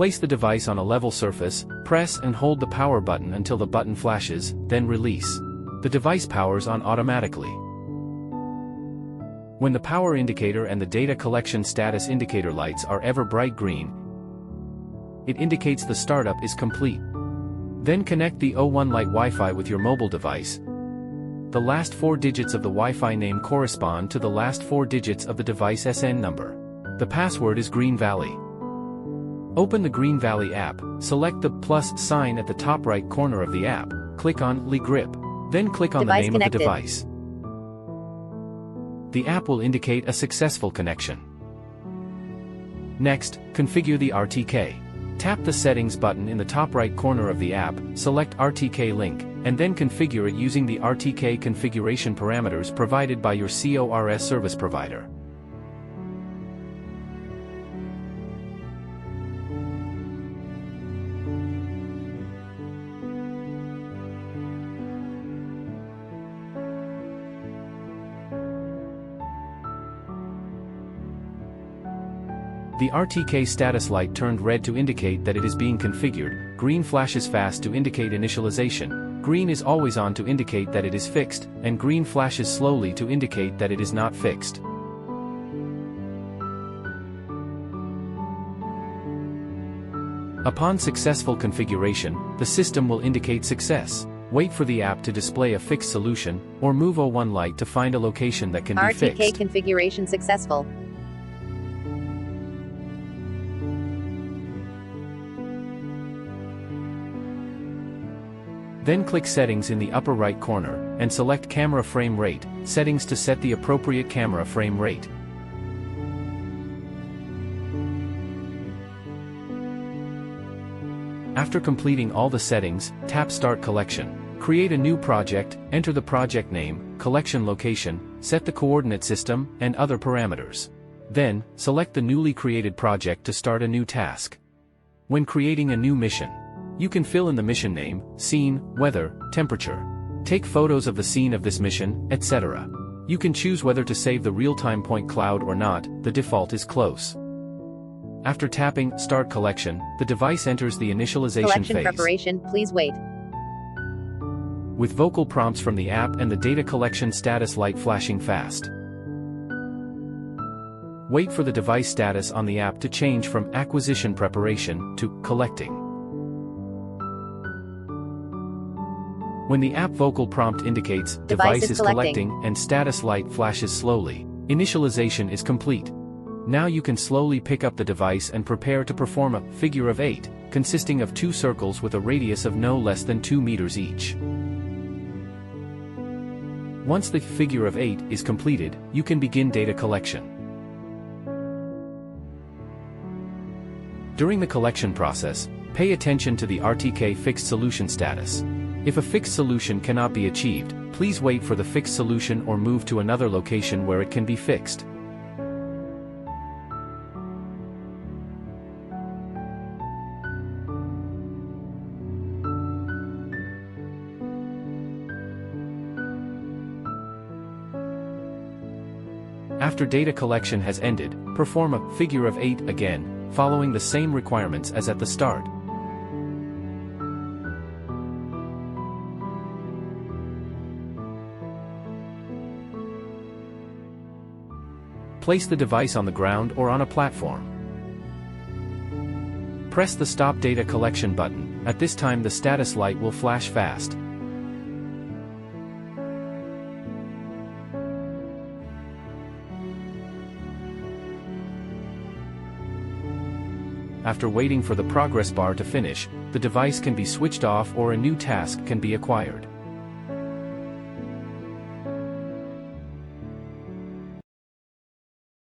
Place the device on a level surface, press and hold the power button until the button flashes, then release. The device powers on automatically. When the power indicator and the data collection status indicator lights are ever bright green, it indicates the startup is complete. Then connect the O1 Lite Wi-Fi with your mobile device. The last 4 digits of the Wi-Fi name correspond to the last 4 digits of the device SN number. The password is Green Valley. Open the Green Valley app, select the plus sign at the top right corner of the app, click on LiGrip, then click on the name of the device. The app will indicate a successful connection. Next, configure the RTK. Tap the Settings button in the top right corner of the app, select RTK link, and then configure it using the RTK configuration parameters provided by your CORS service provider. The RTK status light turned red to indicate that it is being configured, green flashes fast to indicate initialization, green is always on to indicate that it is fixed, and green flashes slowly to indicate that it is not fixed. Upon successful configuration, the system will indicate success. Wait for the app to display a fixed solution, or move O1 Lite to find a location that can be fixed. RTK configuration successful. Then click Settings in the upper right corner, and select Camera Frame Rate, settings to set the appropriate camera frame rate. After completing all the settings, tap Start Collection. Create a new project, enter the project name, collection location, set the coordinate system, and other parameters. Then, select the newly created project to start a new task. When creating a new mission, you can fill in the mission name, scene, weather, temperature. Take photos of the scene of this mission, etc. You can choose whether to save the real-time point cloud or not, the default is close. After tapping Start Collection, the device enters the initialization Collection phase. preparation, please wait. With vocal prompts from the app and the data collection status light flashing fast. Wait for the device status on the app to change from acquisition preparation to collecting. When the app vocal prompt indicates device is collecting and status light flashes slowly, initialization is complete. Now you can slowly pick up the device and prepare to perform a figure of 8, consisting of 2 circles with a radius of no less than 2 meters each. Once the figure of 8 is completed, you can begin data collection. During the collection process, pay attention to the RTK fixed solution status. If a fixed solution cannot be achieved, please wait for the fixed solution or move to another location where it can be fixed. After data collection has ended, perform a figure of 8 again, following the same requirements as at the start. Place the device on the ground or on a platform. Press the Stop Data Collection button. At this time the status light will flash fast. After waiting for the progress bar to finish, the device can be switched off or a new task can be acquired.